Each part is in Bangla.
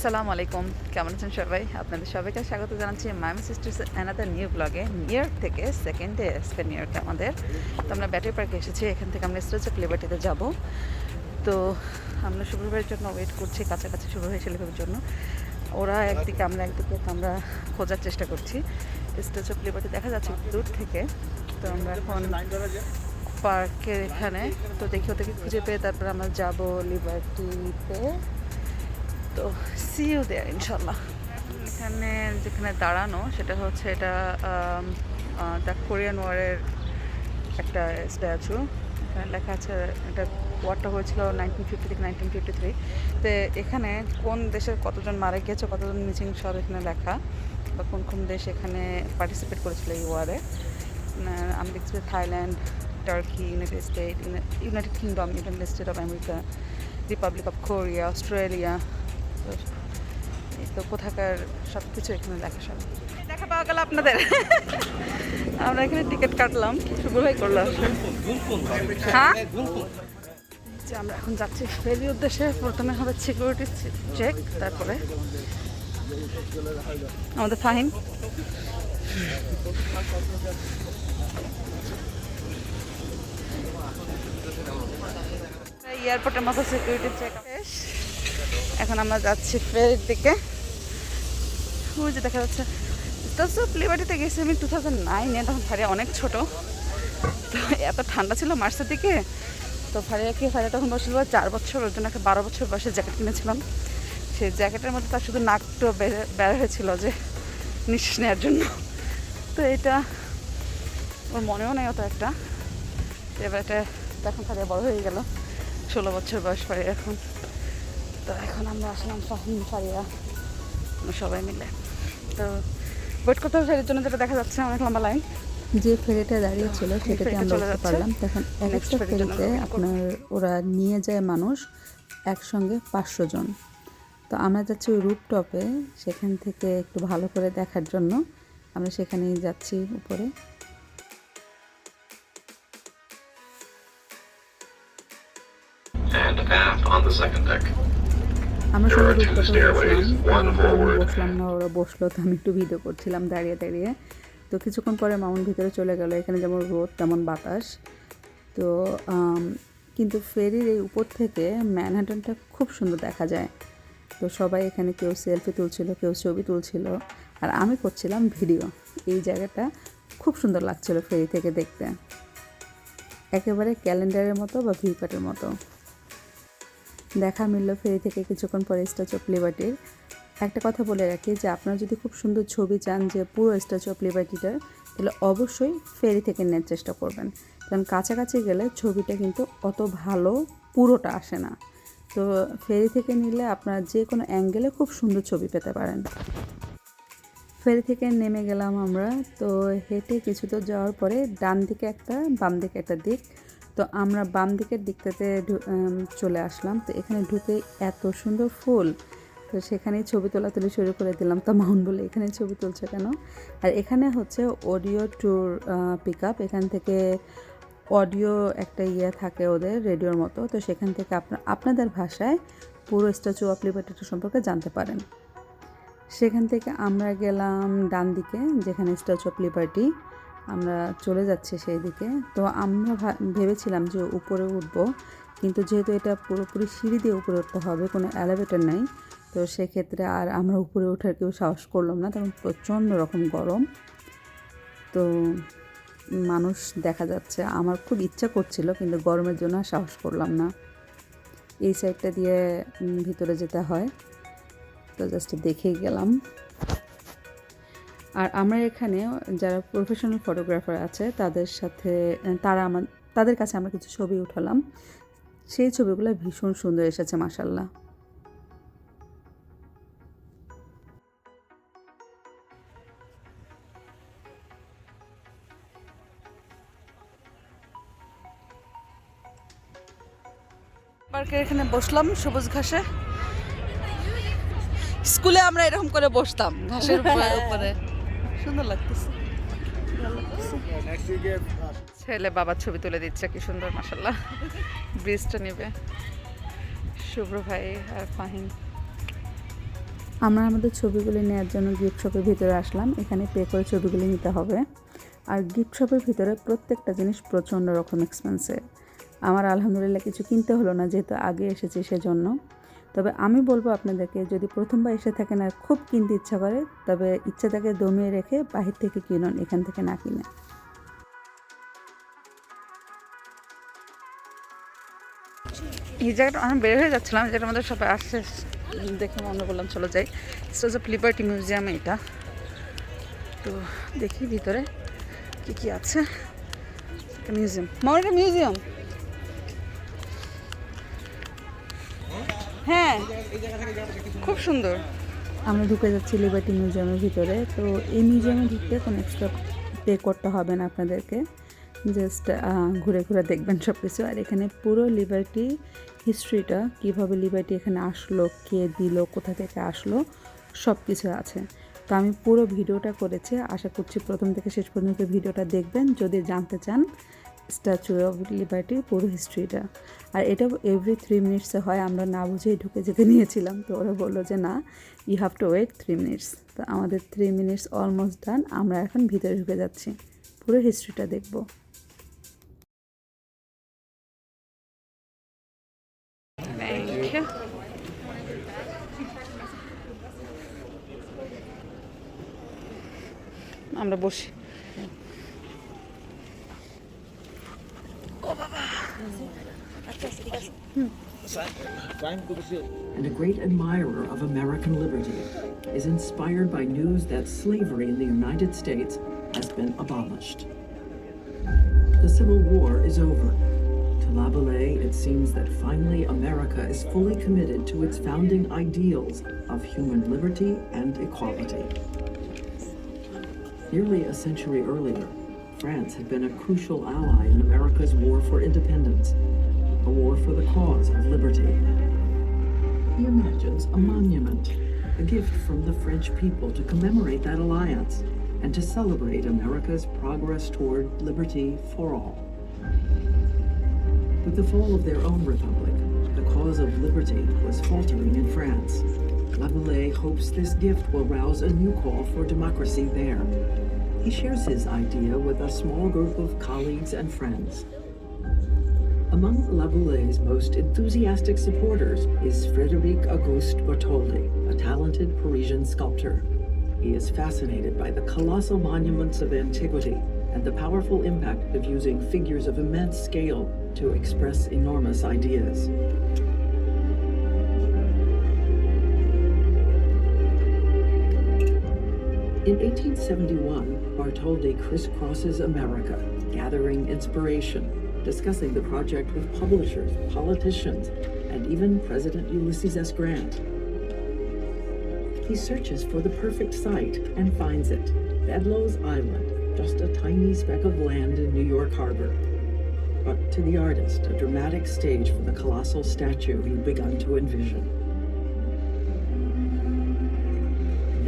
আসসালামু আলাইকুম, কেমন আছেন সবাই? আপনাদের সবাইকে স্বাগত জানাচ্ছি মাই সিস্টার্স অ্যানাদার নিউ ব্লগে। নিউইয়র্ক থেকে সেকেন্ড ডে আজকে নিউইয়র্কে আমাদের। তো আমরা ব্যাটারি পার্কে এসেছি, এখান থেকে আমরা স্ট্রেচ অফ লিবার্টিতে যাব। তো আমরা শুক্রবারের জন্য ওয়েট করছি, কাছাকাছি শুরু হয়েছিল শুক্রবারের জন্য। ওরা একদিকে আমরা একদিকে, আমরা খোঁজার চেষ্টা করছি। স্ট্রেচ অফ লিবার্টি দেখা যাচ্ছে দূর থেকে। তো আমরা এখন পার্কের এখানে, তো দেখি ওদেরকে খুঁজে পেয়ে তারপর আমরা যাব লিবার্টিতে। তো সি ইউ দেয়ার ইনশাল্লাহ। এখানে যেখানে দাঁড়ানো সেটা হচ্ছে এটা দ্য কোরিয়ান ওয়ারের একটা স্ট্যাচু। এখানে লেখা আছে এটা ওয়ারটা হয়েছিল 1950 থেকে 1953। তো এখানে কোন দেশের কতজন মারা গিয়েছে, কতজন মিসিং সব এখানে লেখা, বা কোন কোন দেশ এখানে পার্টিসিপেট করেছিল এই ওয়ারে। আমি দেখছি Thailand, turkey, United kingdom, United state of America, Republic of Korea, Australia. তো কোথাকার সব কিছু এখানে লেখা, সব দেখা পাওয়া গেল আপনাদের। আমরা এখানে টিকিট কাটলাম, শুভ ভাই করলো। হ্যাঁ, আমরা এখন যাচ্ছি ফেরির উদ্দেশ্যে। প্রথমে হবে সিকিউরিটি চেক, তারপরে আমাদের ফাহিম। এয়ারপোর্টের মতো সিকিউরিটি চেক শেষ। এখন আমরা যাচ্ছি ফেরির দিকে। ওই যে দেখা যাচ্ছে স্ট্যাচু অফ লিবার্টিতে গেছি আমি 2009-এ, তখন ফারিয়া অনেক ছোট। তো এত ঠান্ডা ছিল মার্চের দিকে। তো ফারিয়া তখন বসেছিল 4 বছর, ওর জন্য একটা 12 বছর বয়সের জ্যাকেট কিনেছিলাম। সেই জ্যাকেটের মধ্যে তার শুধু নাকটা বের হয়েছিল যে নিঃশ্বাস নেওয়ার জন্য। তো এটা ওর মনেও নেই অত একটা। এবার এটা এখন ফারিয়া বড় হয়ে গেল, 16 বছর বয়স ফারিয়া এখন। তো এখন আমরা আসলাম ফাহিম, ফারিয়া, সবাই মিলে। তো ওয়েট করতে হবে ফেরির জন্য, যেটা দেখা যাচ্ছে অনেক লম্বা লাইন। যে ফেরিটা দাঁড়িয়ে ছিল সেটাতে আমরা উঠতে পারলাম। তখন একটা ফেরিতে আপনার ওরা নিয়ে যায় মানুষ একসঙ্গে 500 জন। তো আমরা যাচ্ছি ওই রুফটপে, সেখান থেকে একটু ভালো করে দেখার জন্য আমরা সেখানেই যাচ্ছি উপরে। And aft on the second deck. আমরা সবাই রুফটপে বসলাম না, ওরা বসলো। তো আমি একটু ভিডিও করছিলাম দাঁড়িয়ে দাঁড়িয়ে। তো কিছুক্ষণ পরে মাউন্ট ভিতরে চলে গেল। এখানে যেমন রোদ তেমন বাতাস। তো কিন্তু ফেরির এই উপর থেকে ম্যানহাটনটা খুব সুন্দর দেখা যায়। তো সবাই এখানে কেউ সেলফি তুলছিল, কেউ ছবি তুলছিল, আর আমি করছিলাম ভিডিও। এই জায়গাটা খুব সুন্দর লাগছিল ফেরি থেকে দেখতে, একেবারে ক্যালেন্ডারের মতো বা ভিউকাটের মতো। দেখা মিলল ফেরি থেকে কিছুক্ষণ পরে স্ট্যাচু অফ লিবার্টির। একটা কথা বলে রাখি যে আপনারা যদি খুব সুন্দর ছবি চান যে পুরো স্ট্যাচু অফ লিবার্টিটার, তাহলে অবশ্যই ফেরি থেকে নেওয়ার চেষ্টা করবেন, কারণ কাছাকাছি গেলে ছবিটা কিন্তু অত ভালো পুরোটা আসে না। তো ফেরি থেকে নিলে আপনারা যে কোনো অ্যাঙ্গেলে খুব সুন্দর ছবি পেতে পারেন। ফেরি থেকে নেমে গেলাম আমরা। তো হেঁটে কিছু দূর যাওয়ার পরে ডান দিকে একটা, বাম দিকে একটা দিক। তো আমরা বাম দিকের দিকটাতে চলে আসলাম। তো এখানে ঢুকে এত সুন্দর ফুল, তো সেখানেই ছবি তোলাতুলি শুরু করে দিলাম। তো মাউন্ট বলে এখানে ছবি তুলছে কেন? আর এখানে হচ্ছে অডিও ট্যুর পিক আপ। এখান থেকে অডিও একটা থাকে ওদের রেডিওর মতো। তো সেখান থেকে আপনাদের ভাষায় পুরো স্ট্যাচু অফ লিবার্টি সম্পর্কে জানতে পারেন। সেখান থেকে আমরা গেলাম ডান দিকে, যেখানে স্ট্যাচু অফ লিবার্টি। আমরা চলে যাচ্ছি সেই দিকে। তো আমরা ভেবেছিলাম যে উপরে উঠবো, কিন্তু যেহেতু এটা পুরোপুরি সিঁড়ি দিয়ে উপরে উঠতে হবে, কোনো এলিভেটর নেই, তো সেক্ষেত্রে আর আমরা উপরে ওঠার কেউ সাহস করলাম না, তখন প্রচণ্ড রকম গরম। তো মানুষ দেখা যাচ্ছে, আমার খুব ইচ্ছা করছিল কিন্তু গরমের জন্য সাহস করলাম না। এই সাইডটা দিয়ে ভিতরে যেতে হয়, তো জাস্ট দেখেই গেলাম। আর আমরা এখানে যারা প্রফেশনাল ফটোগ্রাফার আছে তাদের কাছে আমরা কিছু ছবি উঠালাম। সেই ছবিগুলো ভীষণ সুন্দর এসেছে মাশাআল্লাহ। পার্কের এখানে বসলাম সবুজ ঘাসে। স্কুলে আমরা এরকম করে বসতাম ঘাসের উপরে, সুন্দর লাগতেছে। ছেলে বাবার ছবি তুলে দিচ্ছে, কি সুন্দর মাশাআল্লাহ। ব্রিজটা নেবে শুভ্র ভাই আর ফাহিম। আমরা আমাদের ছবিগুলি নেওয়ার জন্য গিফট শপের ভিতরে আসলাম। এখানে পে করে ছবিগুলি নিতে হবে। আর গিফট শপের ভিতরে প্রত্যেকটা জিনিস প্রচণ্ড রকম এক্সপেন্সিভ। আমার আলহামদুলিল্লাহ কিছু কিনতে হলো না, যেহেতু আগে এসেছি সেজন্য। তবে আমি বলবো আপনাদেরকে, যদি প্রথমবার এসে থাকেন আর খুব কিনতে ইচ্ছা করে, তবে ইচ্ছাটাকে দমিয়ে রেখে বাহির থেকে কিনুন, এখান থেকে না কিনে। এই জায়গাটা আমি বের হয়ে যাচ্ছিলাম, যেটা আমাদের সবাই আসছে দেখে মনে করলাম চলো যাই। স্টেজ অফ লিবার্টি মিউজিয়ামে এটা। তো দেখি ভিতরে কি কি আছে। একটা মিউজিয়াম, একটা মিউজিয়াম। হ্যাঁ, খুব সুন্দর। আমরা ঢুকে যাচ্ছি লিবার্টি মিউজিয়ামের ভিতরে। তো এই মিউজিয়ামে ঢুকতে কোনো এক্সট্রা পে করতে হবে না আপনাদেরকে, জাস্ট ঘুরে ঘুরে দেখবেন সব কিছু। আর এখানে পুরো লিবার্টি হিস্ট্রিটা, কীভাবে লিবার্টি এখানে আসলো, কে দিল, কোথা থেকে আসলো, সব কিছু আছে। তো আমি পুরো ভিডিওটা করেছি, আশা করছি প্রথম থেকে শেষ পর্যন্ত ভিডিওটা দেখবেন যদি জানতে চান স্ট্যাচু অফ লিবার্টির পুরো হিস্ট্রিটা। আর এটা এভরি 3 মিনিটসে হয়, আমরা না বুঝেই ঢুকে যেতে নিয়েছিলাম। তো ওরা বললো যে না, you have to wait 3 minutes. তো আমাদের 3 মিনিটস অলমোস্ট ডান। আমরা এখন ভিতরে ঢুকে যাচ্ছি, পুরো হিস্ট্রিটা দেখব। আমরা বসি। And a great admirer of American liberty, is inspired by news that slavery in the United States has been abolished. The Civil War is over. To Laboulaye, it seems that finally America is fully committed to its founding ideals of human liberty and equality. Nearly a century earlier, France had been a crucial ally in America's war for independence, a war for the cause of liberty. He imagines a monument, a gift from the French people to commemorate that alliance and to celebrate America's progress toward liberty for all. With the fall of their own republic, the cause of liberty was faltering in France. Laboulaye hopes this gift will rouse a new call for democracy there. He shares his idea with a small group of colleagues and friends. Among Laboulaye's most enthusiastic supporters is Frédéric Auguste Bartholdi, a talented Parisian sculptor. He is fascinated by the colossal monuments of antiquity and the powerful impact of using figures of immense scale to express enormous ideas. In 1871, Bartholdi crisscrosses America, gathering inspiration, discussing the project with publishers, politicians, and even President Ulysses S. Grant. He searches for the perfect site and finds it, Bedloe's Island, just a tiny speck of land in New York Harbor. But to the artist, a dramatic stage for the colossal statue he'd begun to envision.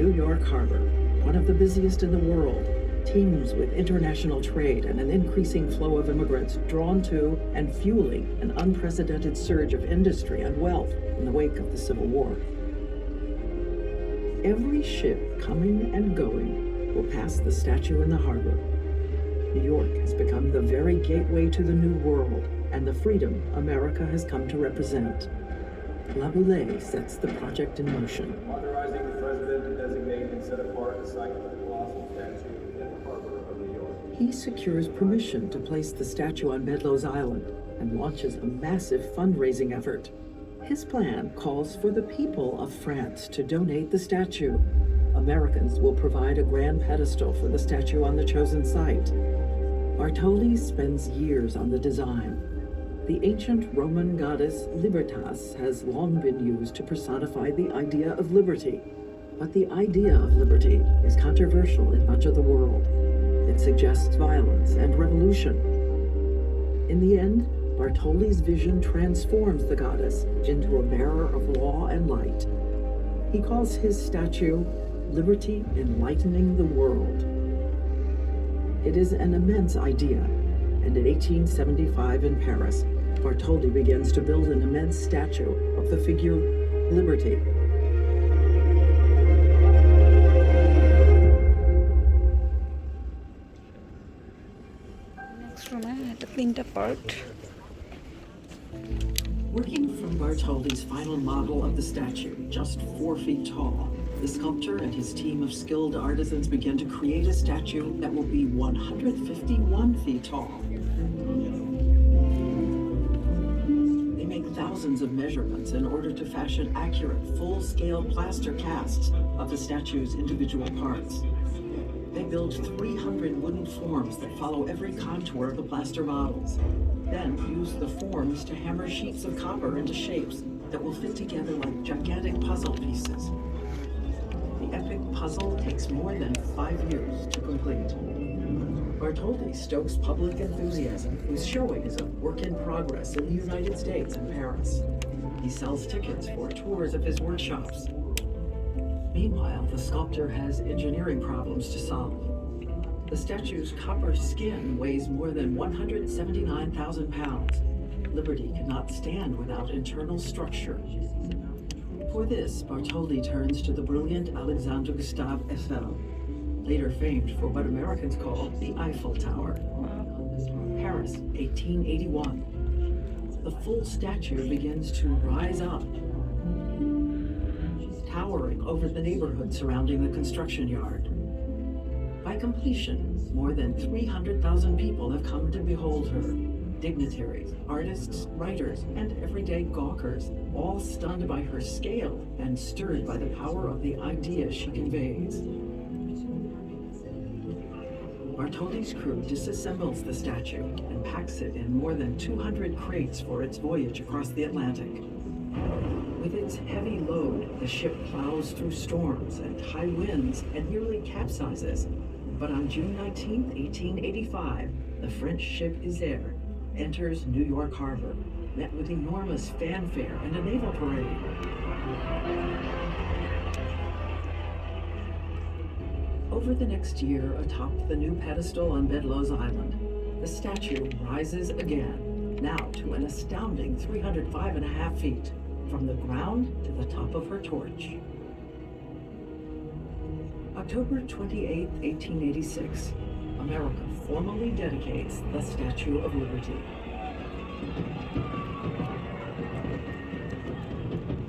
New York Harbor, one of the busiest in the world, teems with international trade and an increasing flow of immigrants drawn to and fueling an unprecedented surge of industry and wealth in the wake of the Civil War. Every ship coming and going will pass the statue in the harbor. New York has become the very gateway to the New World and the freedom America has come to represent. Laboulaye sets the project in motion. Authorizing the president to designate and set apart a site for the colossal statue in the harbor of New York. He secures permission to place the statue on Bedloe's Island and launches a massive fundraising effort. His plan calls for the people of France to donate the statue. Americans will provide a grand pedestal for the statue on the chosen site. Bartholdi spends years on the design. The ancient Roman goddess Libertas has long been used to personify the idea of liberty. But the idea of liberty is controversial in much of the world. It suggests violence and revolution. In the end, Bartholdi's vision transforms the goddess into a bearer of law and light. He calls his statue Liberty Enlightening the World. It is an immense idea, and in 1875 in Paris, Bartholdi begins to build an immense statue of the figure Liberty. এটা 3টা part. Working from Bartholdi's final model of the statue, just 4 feet tall, the sculptor and his team of skilled artisans began to create a statue that will be 151 feet tall. They make thousands of measurements in order to fashion accurate, full-scale plaster casts of the statue's individual parts. They build 300 wooden forms that follow every contour of the plaster models, then use the forms to hammer sheets of copper into shapes that will fit together like gigantic puzzle pieces. The epic puzzle takes more than 5 years to complete. Bartholdi stokes public enthusiasm whose showing is a work in progress in the United States and Paris. He sells tickets for tours of his workshops. Meanwhile, the sculptor has engineering problems to solve. The statue's copper skin weighs more than 179,000 pounds. Liberty cannot stand without internal structure. For this, Bartholdi turns to the brilliant Alexander Gustave Eiffel, later famed for what Americans call the Eiffel Tower. Paris, 1881. The full statue begins to rise up, towering over the neighborhood surrounding the construction yard. By completion, more than 300,000 people have come to behold her. Dignitaries, artists, writers, and everyday gawkers, all stunned by her scale and stirred by the power of the ideas she conveys. Bartholdi's crew disassembles the statue and packs it in more than 200 crates for its voyage across the Atlantic. With its heavy load, the ship plows through storms and high winds and nearly capsizes. But on June 19, 1885, the French ship is there, enters New York Harbor, met with enormous fanfare and a naval parade. Over the next year, atop the new pedestal on Bedloe's Island, the statue rises again, now to an astounding 305.5 feet, from the ground to the top of her torch. October 28, 1886, America formally dedicates the Statue of Liberty.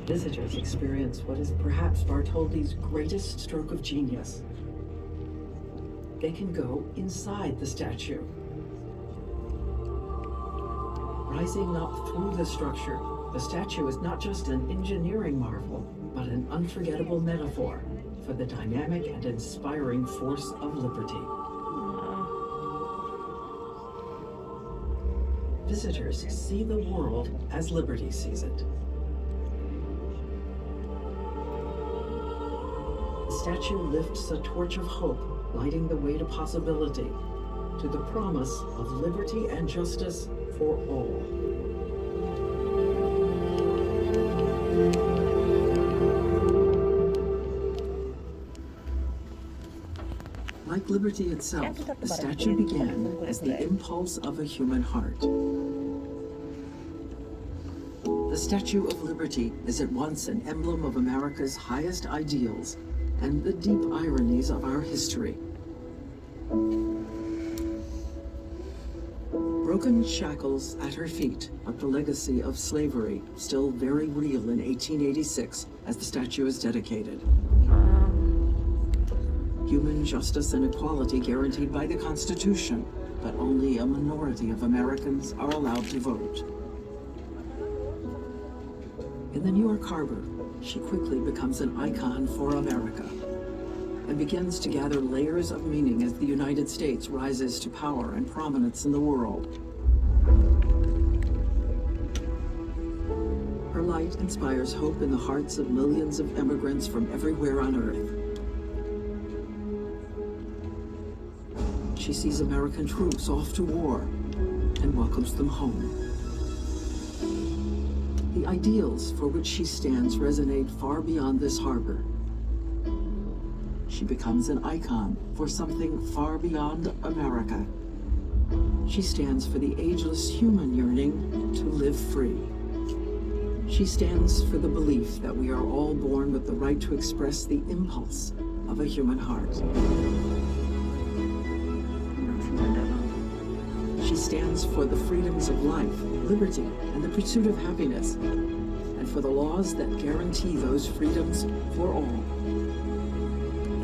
Visitors experience what is perhaps Bartholdi's greatest stroke of genius. They can go inside the statue. Rising up through the structure, the statue is not just an engineering marvel, but an unforgettable metaphor for the dynamic and inspiring force of liberty. Visitors see the world as Liberty sees it. The statue lifts a torch of hope, lighting the way to possibility, to the promise of liberty and justice for all. Like liberty itself, the statue began as the impulse of a human heart. The Statue of Liberty is at once an emblem of America's highest ideals and the deep ironies of our history. Broken shackles at her feet, but the legacy of slavery still very real in 1886 as the statue is dedicated. Human justice and equality guaranteed by the Constitution, but only a minority of Americans are allowed to vote. In the New York Harbor, she quickly becomes an icon for America and begins to gather layers of meaning as the United States rises to power and prominence in the world. Her light inspires hope in the hearts of millions of immigrants from everywhere on Earth. She sees American troops off to war and welcomes them home. The ideals for which she stands resonate far beyond this harbor. She becomes an icon for something far beyond America. She stands for the ageless human yearning to live free. She stands for the belief that we are all born with the right to express the impulse of a human heart. She stands for the freedoms of life, liberty, and the pursuit of happiness, and for the laws that guarantee those freedoms for all.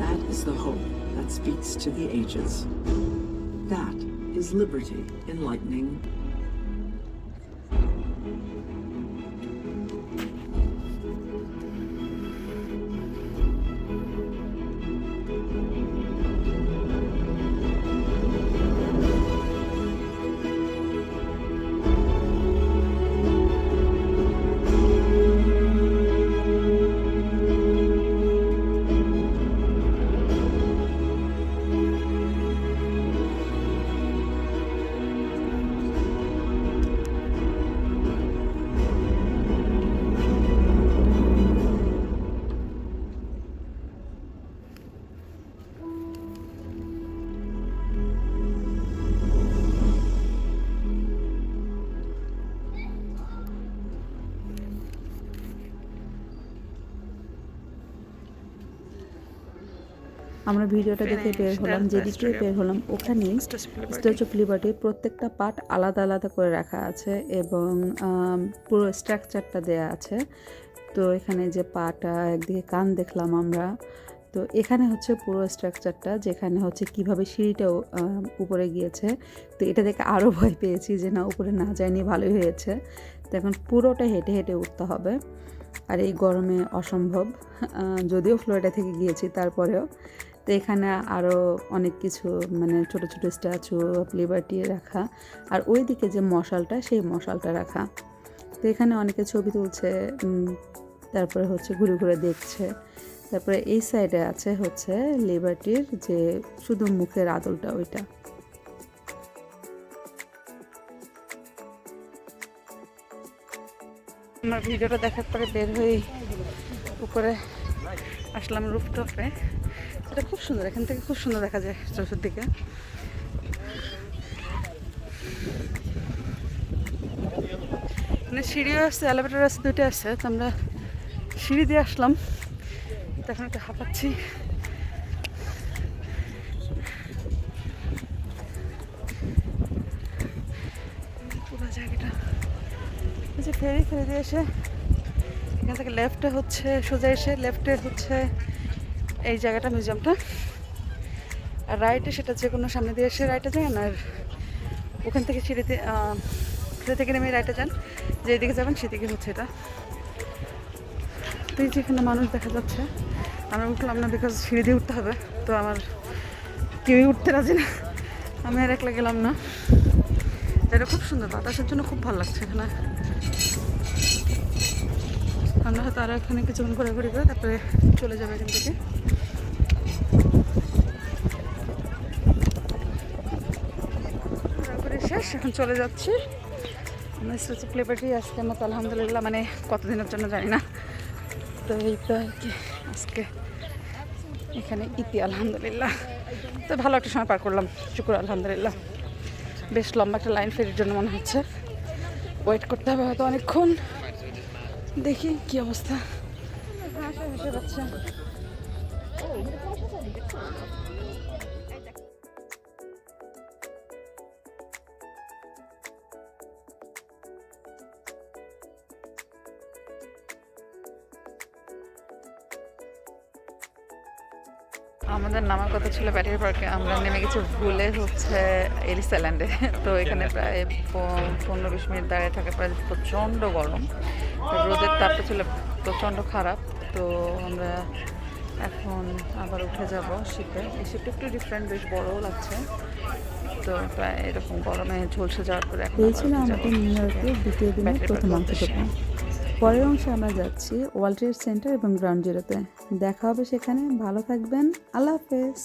That is the hope that speaks to the ages. That is liberty enlightening. আমরা ভিডিওটা দেখে বের হলাম, যেদিকে বের হলাম ওখানেই স্ট্যাচু অফ লিবার্টির প্রত্যেকটা পার্ট আলাদা আলাদা করে রাখা আছে এবং পুরো স্ট্রাকচারটা দেয়া আছে। তো এখানে যে পাটা একদিকে কান দেখলাম আমরা, তো এখানে হচ্ছে পুরো স্ট্রাকচারটা, যেখানে হচ্ছে কিভাবে সিঁড়িটাও উপরে গিয়েছে। তো এটা দেখে আরও ভয় পেয়েছি যে না, উপরে না যায়নি, ভালোই হয়েছে। তো এখন পুরোটা হেঁটে হেঁটে উঠতে হবে, আর এই গরমে অসম্ভব। যদিও ফ্লোরিডা থেকে গিয়েছি তারপরেও। তো এখানে আরও অনেক কিছু মানে ছোট ছোট স্ট্যাচু অফ লিবার্টি রাখা, আর ওই দিকে যে মশালটা, সেই মশালটা রাখা। তো এখানে অনেকে ছবি তুলছে, তারপরে হচ্ছে ঘুরে ঘুরে দেখছে। তারপরে এই সাইডে আছে হচ্ছে লিবার্টির যে শুধু মুখের আদলটা, ওইটা। আমার ভিডিওটা দেখার পরে বের হয়ে উপরে আসলাম রুফটপে। এটা খুব সুন্দর, এখান থেকে খুব সুন্দর দেখা যায় চতুর্দিকে। মানে সিঁড়িও আছে, এলিভেটর আছে, দুইটা আছে। তো আমরা সিঁড়ি দিয়ে আসলাম, তো এখন একটু হাঁপাচ্ছি। পুরো জায়গাটা যে ফেরি দিয়ে এসে এখান থেকে লেফটে হচ্ছে সোজা এসে লেফটে হচ্ছে এই জায়গাটা, মিউজিয়ামটা। আর রাইটে সেটা যে কোনো সামনে দিয়ে এসে রাইটে যান, আর ওখান থেকে সিঁড়ি থেকে নেমে রাইটে যান, যেদিকে যাবেন সেদিকে হচ্ছে এটা। তো এই যেখানে মানুষ দেখা যাচ্ছে, আমরা উঠলাম না, বিকজ সিঁড়ি দিয়ে উঠতে হবে। তো আমার কেউই উঠতে রাজি না, আমি আর একলা গেলাম না। এটা খুব সুন্দর, বাতাসের জন্য খুব ভালো লাগছে এখানে। আমরা হয়তো আরও এখানে কিছুক্ষণ ঘোরাঘুরি করে তারপরে চলে যাবে এখান থেকে। ঘোরাঘুরি শেষ, এখন চলে যাচ্ছি আমরা স্ট্যাচু অফ লিবার্টি। আজকের মতো আলহামদুলিল্লাহ, মানে কতদিনের জন্য জানি না। তো এই তো আর কি, আজকে এখানে ইতি আলহামদুলিল্লাহ। তো ভালো একটা সময় পার করলাম, শুক্র আলহামদুলিল্লাহ। বেশ লম্বা একটা লাইন ফেরির জন্য মনে হচ্ছে, ওয়েট করতে হবে হয়তো অনেকক্ষণ। দেখি কি অবস্থা। হেসে যাচ্ছে। আমাদের নামার কথা ছিল ব্যাটারি পার্কে, আমরা নেমে গেছি ভুলে হচ্ছে এলিস আইল্যান্ডে। তো এখানে প্রায় 15-20 মিনিট দাঁড়িয়ে থাকে, প্রায় প্রচণ্ড গরম, রোদের তাপটা ছিল প্রচণ্ড খারাপ। তো আমরা এখন আবার উঠে যাব শিপে। এই শিপটা একটু ডিফারেন্ট, বেশ বড়ও লাগছে। তো প্রায় এরকম গরমে ঝলসে যাওয়ার পরে এখন এই ছিল আমাদের নিউ ইয়র্কের দ্বিতীয় দিনের প্রথম অংশটুকু। পরের অংশে আমরা যাচ্ছি ওয়ার্ল্ড ট্রেড সেন্টার এবং গ্রাউন্ড জিরোতে। দেখা হবে সেখানে। ভালো থাকবেন, আল্লাহ হাফেজ।